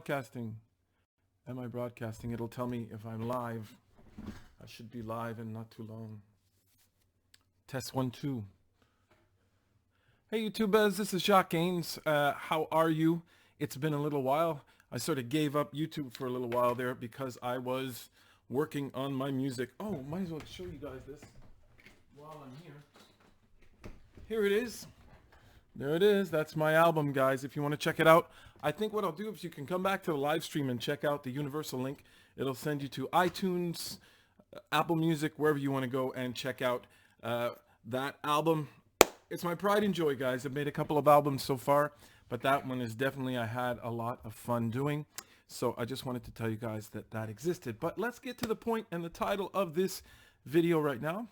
broadcasting? Am I broadcasting? It'll tell me if I'm live. I should be live and not too long. Test 1, 2. Hey YouTubers, this is Jacques Gaines. How are you? It's been a little while. I sort of gave up YouTube for a little while there because I was working on my music. Oh, might as well show you guys this while I'm here. Here it is. There it is. That's my album, guys. If you want to check it out, I think what I'll do is you can come back to the live stream and check out the universal link. It'll send you to iTunes, Apple Music, wherever you want to go and check out that album. It's my pride and joy, guys. I've made a couple of albums so far, but that one is definitely I had a lot of fun doing. So I just wanted to tell you guys that that existed. But let's get to the point and the title of this video right now.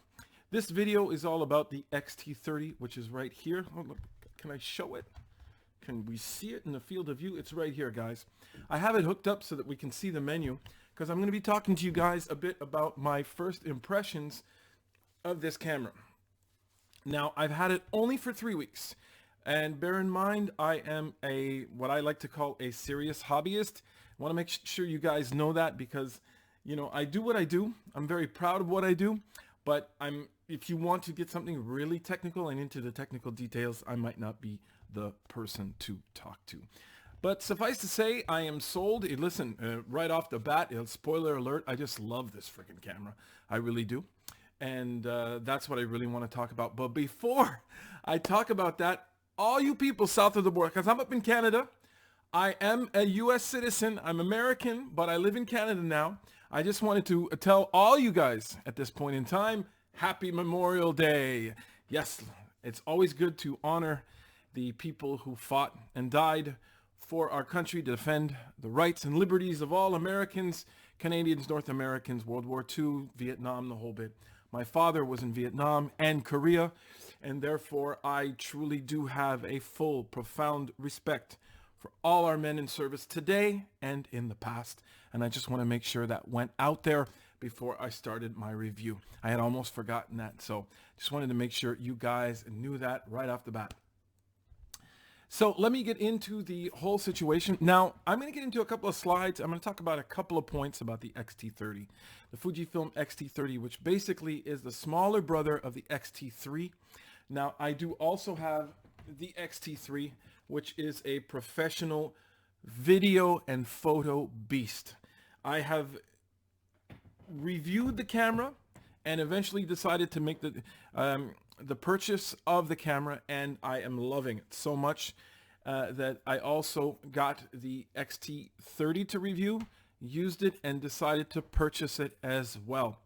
This video is all about the X-T30, which is right here. Oh, look, can I show it? Can we see it in the field of view? It's right here, guys. I have it hooked up so that we can see the menu because I'm going to be talking to you guys a bit about my first impressions of this camera. Now, I've had it only for 3 weeks. And bear in mind, I am what I like to call a serious hobbyist. I want to make sure you guys know that because, you know, I do what I do. I'm very proud of what I do. But if you want to get something really technical and into the technical details, I might not be the person to talk to. But suffice to say, I am sold. Listen, right off the bat, spoiler alert, I just love this freaking camera. I really do. And that's what I really want to talk about. But before I talk about that, all you people south of the border, because I'm up in Canada, I am a U.S. citizen. I'm American, but I live in Canada now. I just wanted to tell all you guys at this point in time, Happy Memorial Day. Yes, it's always good to honor the people who fought and died for our country to defend the rights and liberties of all Americans, Canadians, North Americans, World War II, Vietnam, the whole bit. My father was in Vietnam and Korea, and therefore I truly do have a full, profound respect for all our men in service today and in the past. And I just want to make sure that went out there before I started my review. I had almost forgotten that, so just wanted to make sure you guys knew that right off the bat. So let me get into the whole situation. Now, I'm going to get into a couple of slides. I'm going to talk about a couple of points about the X-T30, the Fujifilm X-T30, which basically is the smaller brother of the X-T3. Now, I do also have the X-T3, which is a professional video and photo beast. I have reviewed the camera and eventually decided to make the purchase of the camera, and I am loving it so much that I also got the X-T30 to review, used it, and decided to purchase it as well.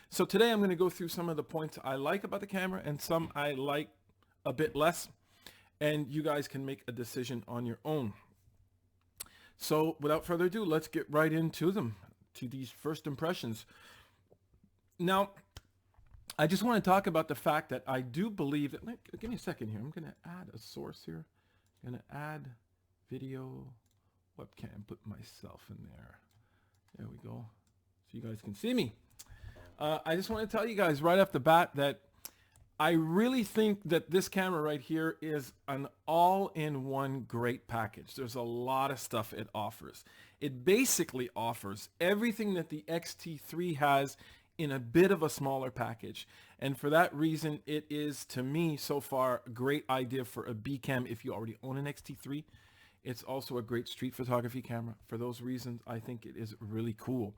So today I'm going to go through some of the points I like about the camera and some I like a bit less, and you guys can make a decision on your own. So without further ado, let's get right into them, to these first impressions. Now, I just want to talk about the fact that I do believe that, give me a second here. I'm going to add a source here. I'm going to add video webcam, put myself in there. There we go. So you guys can see me. I just want to tell you guys right off the bat that I really think that this camera right here is an all-in-one great package. There's a lot of stuff it offers. It basically offers everything that the X-T3 has in a bit of a smaller package. And for that reason, it is, to me, so far, a great idea for a B cam if you already own an X-T3. It's also a great street photography camera. For those reasons, I think it is really cool.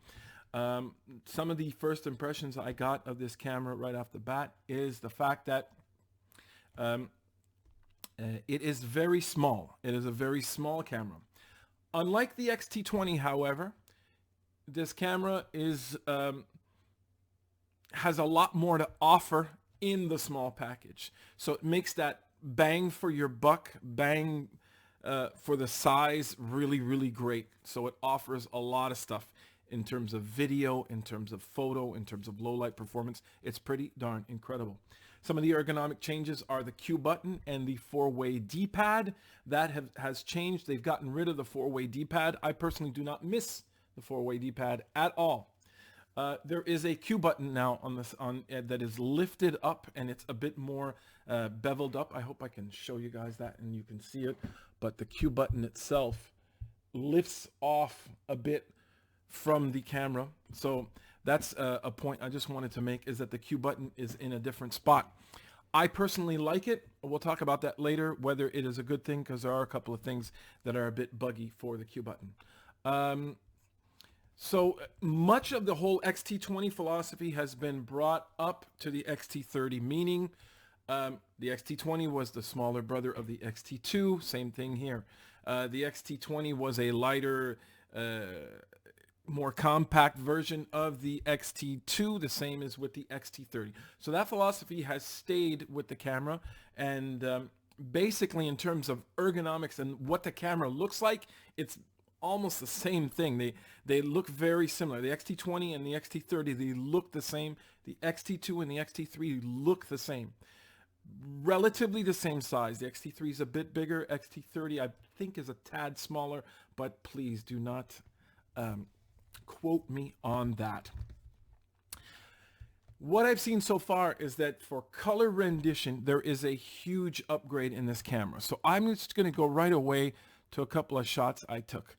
Some of the first impressions I got of this camera right off the bat is the fact that it is very small. It is a very small camera. Unlike the X-T20, however, this camera is has a lot more to offer in the small package. So it makes that bang for your buck, bang for the size really, really great. So it offers a lot of stuff in terms of video, in terms of photo, in terms of low light performance. It's pretty darn incredible. Some of the ergonomic changes are the Q button and the 4-way D-pad. That has changed. They've gotten rid of the 4-way D-pad. I personally do not miss the 4-way D-pad at all. There is a Q button now that is lifted up, and it's a bit more beveled up. I hope I can show you guys that and you can see it. But the Q button itself lifts off a bit from the camera. So that's a point I just wanted to make, is that the Q button is in a different spot. I personally like it. We'll talk about that later, whether it is a good thing, because there are a couple of things that are a bit buggy for the Q button. So much of the whole X-T20 philosophy has been brought up to the X-T30, meaning the X-T20 was the smaller brother of the X-T2. Same thing here. The X-T20 was a lighter, more compact version of the X-T2. The same as with the X-T30. So that philosophy has stayed with the camera. And basically, in terms of ergonomics and what the camera looks like, it's almost the same thing. They look very similar. The X-T20 and the X-T30, they look the same. The X-T2 and the X-T3 look the same. Relatively the same size. The X-T3 is a bit bigger. X-T30 I think is a tad smaller, but please do not quote me on that. What I've seen so far is that for color rendition, there is a huge upgrade in this camera. So I'm just going to go right away to a couple of shots I took.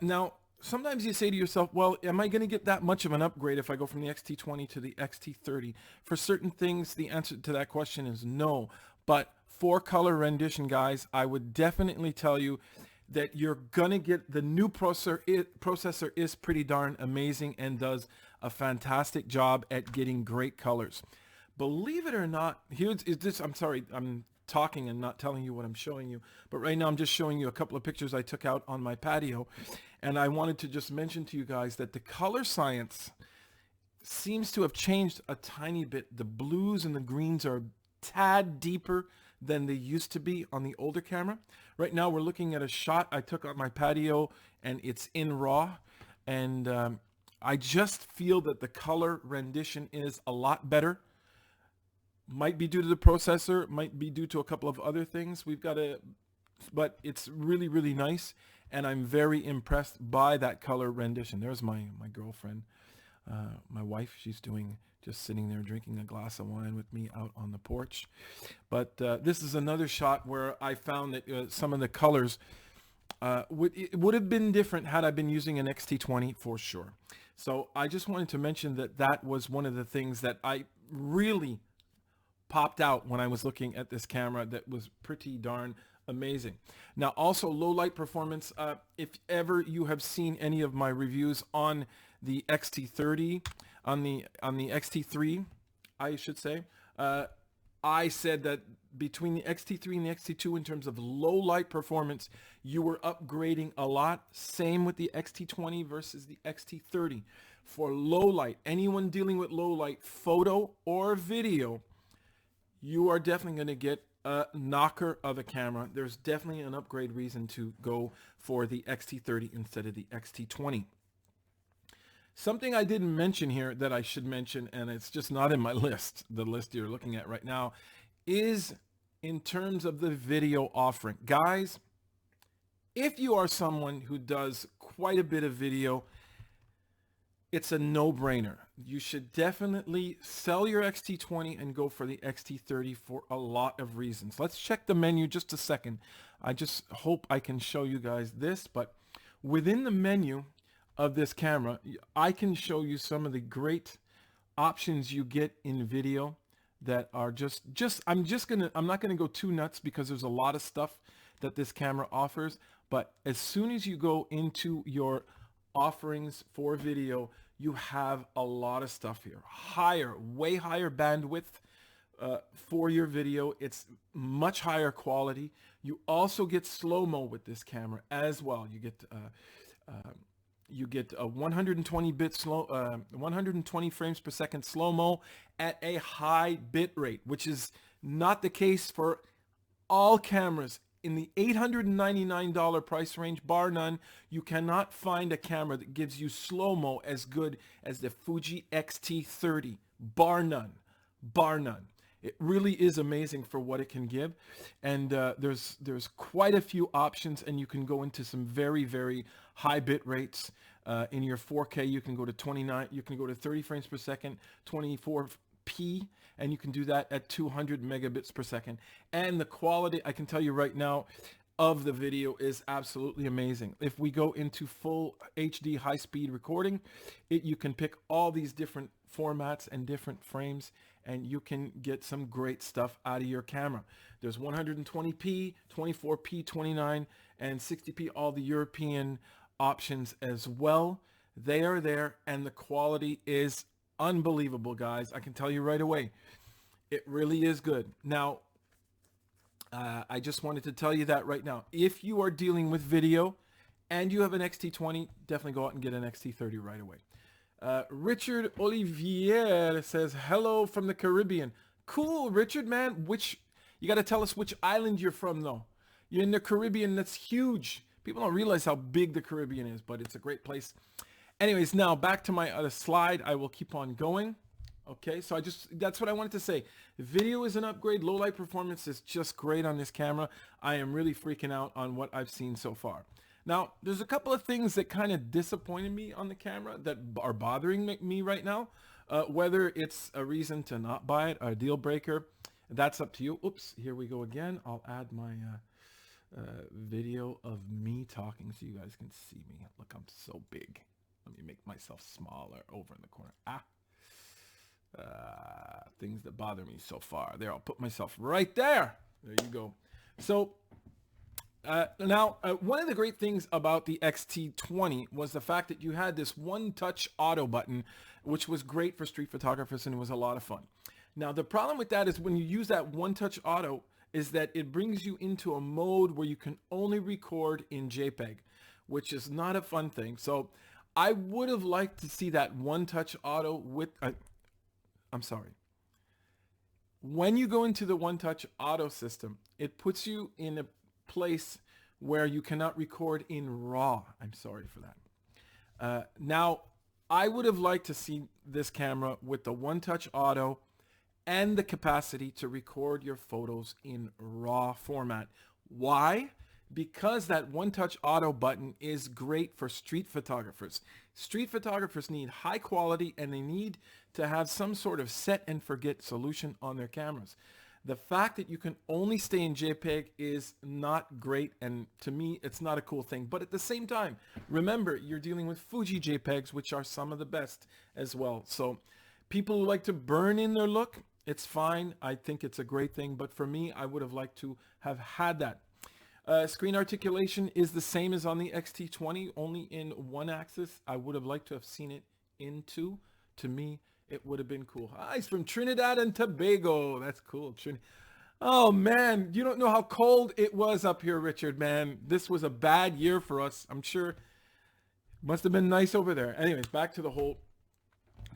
Now, sometimes you say to yourself, well, am I going to get that much of an upgrade if I go from the X-T20 to the X-T30? For certain things, the answer to that question is no. But for color rendition, guys, I would definitely tell you that you're going to get the new processor is pretty darn amazing and does a fantastic job at getting great colors. Believe it or not, I'm sorry, I'm talking and not telling you what I'm showing you, but right now I'm just showing you a couple of pictures I took out on my patio, and I wanted to just mention to you guys that the color science seems to have changed a tiny bit. The blues and the greens are a tad deeper than they used to be on the older camera. Right now we're looking at a shot I took on my patio, and it's in RAW, and I just feel that the color rendition is a lot better. Might be due to the processor, might be due to a couple of other things. But it's really, really nice, and I'm very impressed by that color rendition. There's my girlfriend, my wife. She's just sitting there drinking a glass of wine with me out on the porch. But this is another shot where I found that some of the colors would have been different had I been using an X-T20 for sure. So I just wanted to mention that was one of the things that I really popped out when I was looking at this camera. That was pretty darn amazing. Now also low light performance. If ever you have seen any of my reviews on the X-T30, on the X-T3, I should say, I said that between the X-T3 and the X-T2 in terms of low light performance, you were upgrading a lot. Same with the X-T20 versus the X-T30. For low light, anyone dealing with low light photo or video, you are definitely going to get a knocker of a camera. There's definitely an upgrade reason to go for the X-T30 instead of the X-T20. Something I didn't mention here that I should mention, and it's just not in my list, the list you're looking at right now, is in terms of the video offering. Guys, if you are someone who does quite a bit of video, it's a no-brainer. You should definitely sell your X-T20 and go for the X-T30 for a lot of reasons. Let's check the menu just a second. I just hope I can show you guys this, but within the menu of this camera, I can show you some of the great options you get in video that are I'm not gonna go too nuts because there's a lot of stuff that this camera offers, but as soon as you go into your offerings for video, you have a lot of stuff here. Way higher bandwidth for your video. It's much higher quality. You also get slow-mo with this camera as well. You get a 120 frames per second slow-mo at a high bit rate, which is not the case for all cameras. In the $899 price range, bar none, you cannot find a camera that gives you slow-mo as good as the Fuji X-T30. Bar none. Bar none. It really is amazing for what it can give. And there's quite a few options, and you can go into some very, very high bit rates. In your 4K, you can go to 30 frames per second, 24p, and you can do that at 200 megabits per second. And the quality, I can tell you right now, of the video is absolutely amazing. If we go into full HD high-speed recording, you can pick all these different formats and different frames, and you can get some great stuff out of your camera. There's 120p, 24p, 29, and 60p, all the European options as well. They are there, and the quality is unbelievable, guys. I can tell you right away. It really is good. Now, I just wanted to tell you that right now. If you are dealing with video and you have an X-T20, definitely go out and get an X-T30 right away. Richard Olivier says, hello from the Caribbean. Cool, Richard, man. You got to tell us which island you're from, though. You're in the Caribbean. That's huge. People don't realize how big the Caribbean is, but it's a great place. Anyways, now back to my other slide. I will keep on going. Okay, so that's what I wanted to say. Video is an upgrade. Low light performance is just great on this camera. I am really freaking out on what I've seen so far. Now, there's a couple of things that kind of disappointed me on the camera that are bothering me right now. Whether it's a reason to not buy it, a deal breaker, that's up to you. Oops, here we go again. I'll add my video of me talking so you guys can see me. Look, I'm so big. Let me make myself smaller over in the corner. Things that bother me so far. There, I'll put myself right there. There you go. So now, one of the great things about the X-T20 was the fact that you had this one-touch auto button, which was great for street photographers, and it was a lot of fun. Now, the problem with that is when you use that one-touch auto is that it brings you into a mode where you can only record in JPEG, which is not a fun thing. So I would have liked to see that one-touch auto with... I'm sorry. When you go into the one-touch auto system, it puts you in a place where you cannot record in RAW. I'm sorry for that. Now, I would have liked to see this camera with the one-touch auto and the capacity to record your photos in RAW format. Why? Because that one-touch auto button is great for street photographers. Street photographers need high quality, and they need to have some sort of set and forget solution on their cameras. The fact that you can only stay in JPEG is not great, and to me, it's not a cool thing. But at the same time, remember, you're dealing with Fuji JPEGs, which are some of the best as well. So people who like to burn in their look, it's fine. I think it's a great thing. But for me, I would have liked to have had that. Screen articulation is the same as on the X-T20, only in one axis. I would have liked to have seen it in two. To me, it would have been cool. He's from Trinidad and Tobago. That's cool. Oh, man. You don't know how cold it was up here, Richard, man. This was a bad year for us. I'm sure it must have been nice over there. Anyways, back to the whole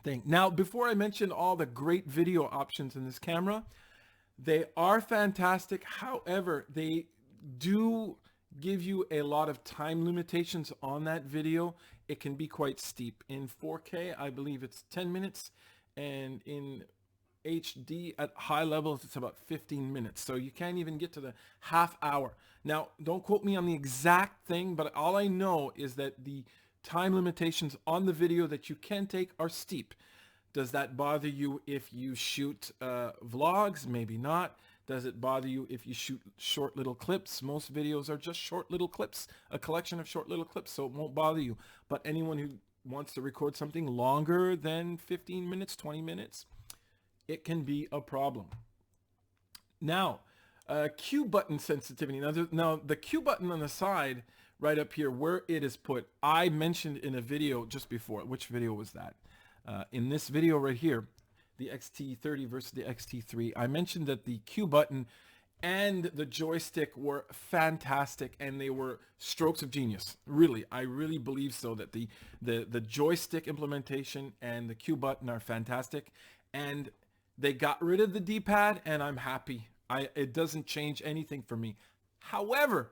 thing. Now, before I mention all the great video options in this camera, they are fantastic. However, they do give you a lot of time limitations on that video. It can be quite steep. In 4K, I believe it's 10 minutes, and in HD at high levels, it's about 15 minutes. So you can't even get to the half hour. Now, don't quote me on the exact thing, but all I know is that the time limitations on the video that you can take are steep. Does that bother you if you shoot vlogs? Maybe not. Does it bother you if you shoot short little clips? Most videos are just short little clips, a collection of short little clips, so it won't bother you. But anyone who wants to record something longer than 15 minutes, 20 minutes, it can be a problem. Now, Q button sensitivity. Now, the Q button on the side, right up here, where it is put, I mentioned in a video just before. Which video was that? In this video right here, the X-T30 versus the X-T3, I mentioned that the Q button and the joystick were fantastic, and they were strokes of genius. Really, I really believe so, that the joystick implementation and the Q button are fantastic, and they got rid of the D-pad, and I'm happy. It doesn't change anything for me. However,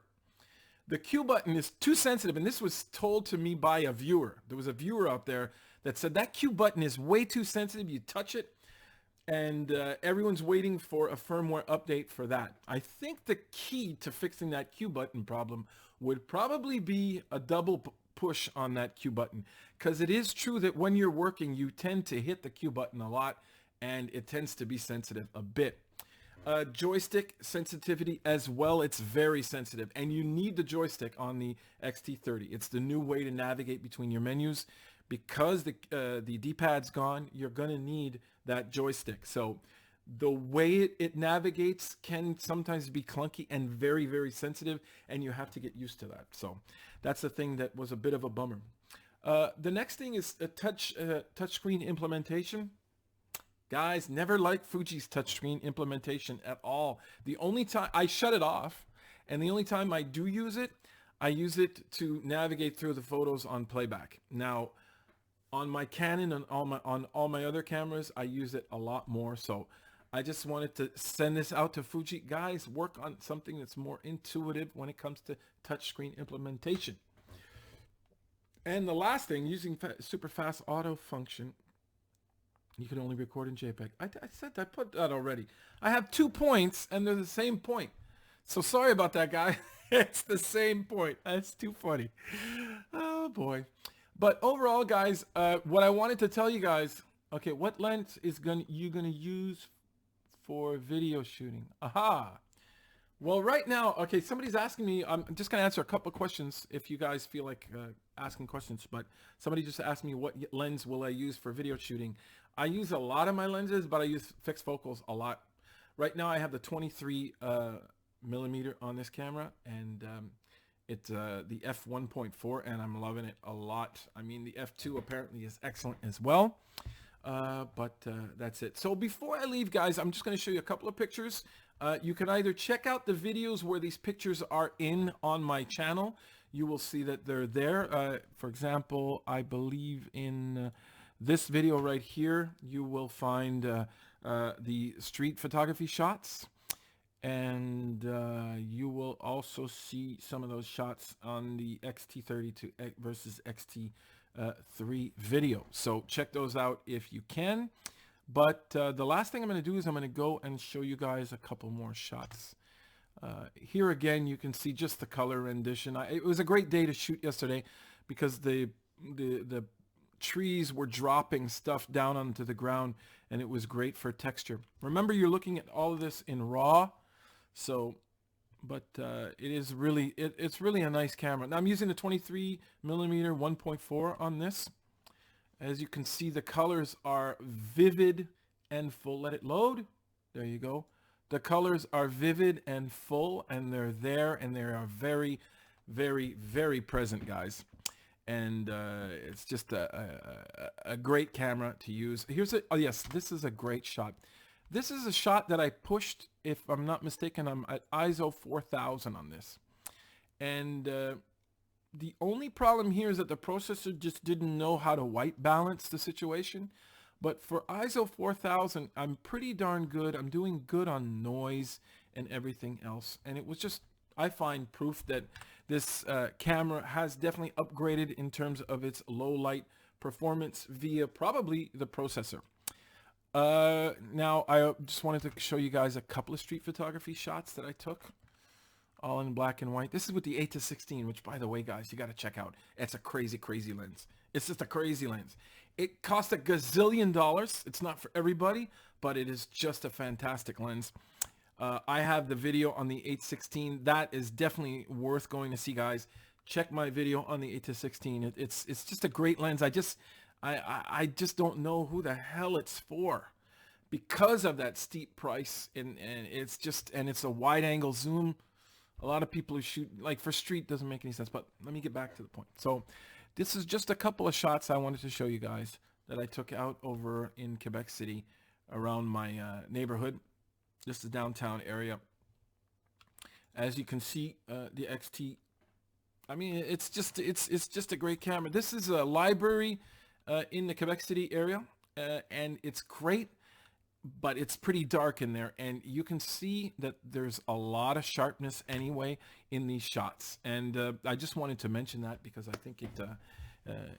the Q button is too sensitive, and this was told to me by a viewer. There was a viewer out there that said that Q button is way too sensitive. You touch it, and everyone's waiting for a firmware update for that. I think the key to fixing that Q button problem would probably be a double push on that Q button, because it is true that when you're working, you tend to hit the Q button a lot, and it tends to be sensitive a bit. Joystick sensitivity as well. It's very sensitive, and you need the joystick on the X-T30. It's the new way to navigate between your menus. Because the D-pad's gone, you're gonna need that joystick. So the way it navigates can sometimes be clunky and very, very sensitive, and you have to get used to that. So that's the thing that was a bit of a bummer. The next thing is a touchscreen implementation. Guys, never liked Fuji's touchscreen implementation at all. The only time I shut it off, and the only time I do use it, I use it to navigate through the photos on playback. Now, on my Canon and on all my other cameras, I use it a lot more. So I just wanted to send this out to Fuji. Guys, work on something that's more intuitive when it comes to touchscreen implementation. And the last thing, using super fast auto function. You can only record in JPEG. I said I put that already. I have 2 points and they're the same point. So sorry about that, guy. It's the same point. That's too funny. Oh boy. But overall, guys, what I wanted to tell you guys, okay, what lens is you gonna use for video shooting? Aha. Well, right now, okay, somebody's asking me, I'm just gonna answer a couple of questions if you guys feel like asking questions, but somebody just asked me what lens will I use for video shooting. I use a lot of my lenses, but I use fixed focals a lot. Right now I have the 23 millimeter on this camera, and it's the f1.4, and I'm loving it a lot. I mean, the f2 apparently is excellent as well. But that's it. So before I leave, guys, I'm just going to show you a couple of pictures. You can either check out the videos where these pictures are in on my channel. You will see that they're there. For example, I believe in this video right here, you will find the street photography shots. And you will also see some of those shots on the X-T30 versus X-T3 video. So check those out if you can. But the last thing I'm going to do is I'm going to go and show you guys a couple more shots. Here again, you can see just the color rendition. It was a great day to shoot yesterday because the trees were dropping stuff down onto the ground, and it was great for texture. Remember, you're looking at all of this in RAW. So, but it is really, it's really a nice camera. Now I'm using the 23 millimeter 1.4 on this. As you can see, the colors are vivid and full. Let it load. There you go. The colors are vivid and full, and they're there, and they are very, very, very present, guys. And it's just a great camera to use. Oh yes, this is a great shot. This is a shot that I pushed, if I'm not mistaken, I'm at ISO 4000 on this. And the only problem here is that the processor just didn't know how to white balance the situation. But for ISO 4000, I'm pretty darn good. I'm doing good on noise and everything else. And it was just, I find proof that this camera has definitely upgraded in terms of its low light performance via probably the processor. Now I just wanted to show you guys a couple of street photography shots that I took, all in black and white. This is with the 8-16, which, by the way, guys, you got to check out. It's a crazy, crazy lens. It's just a crazy lens. It costs a gazillion dollars. It's not for everybody, but it is just a fantastic lens. I have the video on the 8-16. That is definitely worth going to see, guys. Check my video on the 8-16. It's just a great lens. I just don't know who the hell it's for, because of that steep price, and it's a wide angle zoom. A lot of people who shoot, like for street, doesn't make any sense. But let me get back to the point. So this is just a couple of shots I wanted to show you guys that I took out over in Quebec City around my neighborhood. This is the downtown area. As you can see, the XT, I mean, it's just a great camera. This is a library in the Quebec City area, and it's great, but it's pretty dark in there, and you can see that there's a lot of sharpness anyway in these shots. And I just wanted to mention that because I think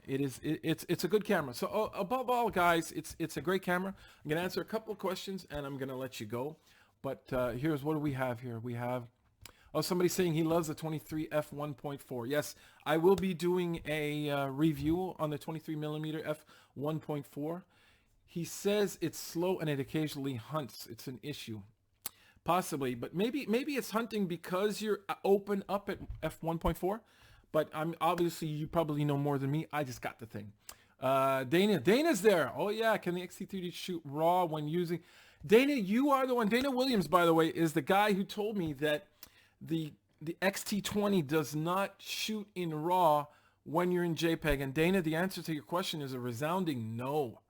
it's a good camera. So above all, guys, it's a great camera. I'm gonna answer a couple of questions and I'm gonna let you go. But here's what do we have here. We have, oh, somebody saying he loves the 23 f1.4. Yes, I will be doing a review on the 23 millimeter f1.4. He says it's slow and it occasionally hunts. It's an issue. Possibly, but maybe it's hunting because you're open up at f1.4. But I'm obviously, you probably know more than me. I just got the thing. Dana's there. Oh yeah, can the X-T30 shoot RAW when using? Dana, you are the one. Dana Williams, by the way, is the guy who told me that the X-T20 does not shoot in RAW when you're in JPEG. And Dana, the answer to your question is a resounding no.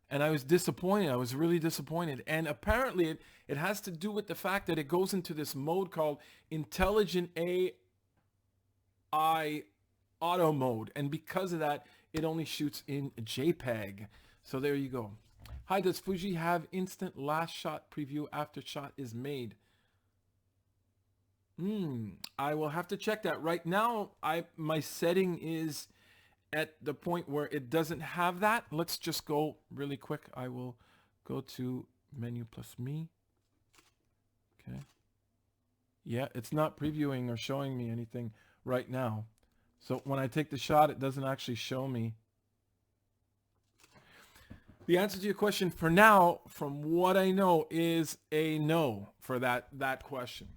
And I was disappointed. I was really disappointed. And apparently it has to do with the fact that it goes into this mode called Intelligent AI Auto Mode. And because of that, it only shoots in JPEG. So there you go. Hi, does Fuji have instant last shot preview after shot is made? I will have to check that. Right now, my setting is at the point where it doesn't have that. Let's just go really quick. I will go to menu plus me. Okay. Yeah, it's not previewing or showing me anything right now. So when I take the shot, it doesn't actually show me. The answer to your question for now, from what I know, is a no for that question.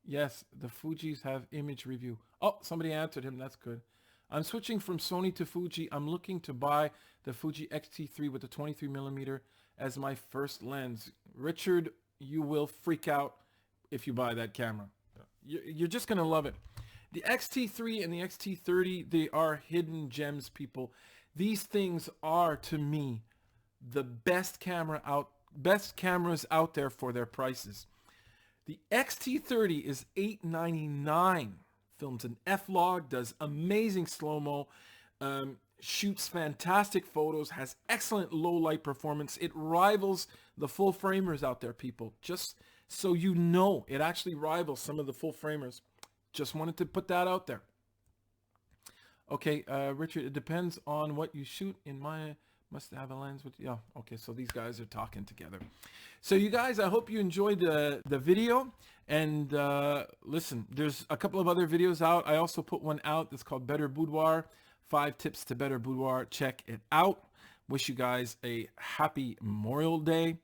Yes, the Fujis have image review. Oh, somebody answered him. That's good. I'm switching from Sony to Fuji. I'm looking to buy the Fuji X-T3 with the 23mm as my first lens. Richard, you will freak out if you buy that camera. You're just going to love it. The X-T3 and the X-T30, they are hidden gems, people. These things are, to me, the best cameras out there for their prices. The X-T30 is $899. Films an F-Log, does amazing slow-mo, shoots fantastic photos, has excellent low-light performance. It rivals the full-framers out there, people. Just so you know, it actually rivals some of the full-framers. Just wanted to put that out there. Okay, Richard, it depends on what you shoot. In my, must have a lens with, yeah, okay, so these guys are talking together. So you guys, I hope you enjoyed the video. And listen, there's a couple of other videos out. I also put one out that's called Better Boudoir, 5 tips to better boudoir. Check it out. Wish you guys a happy Memorial Day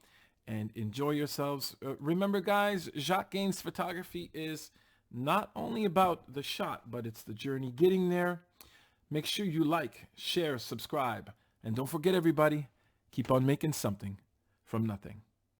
and enjoy yourselves. Remember guys, Jacques Gaines photography is not only about the shot, but it's the journey getting there. Make sure you like, share, subscribe, and don't forget everybody, keep on making something from nothing.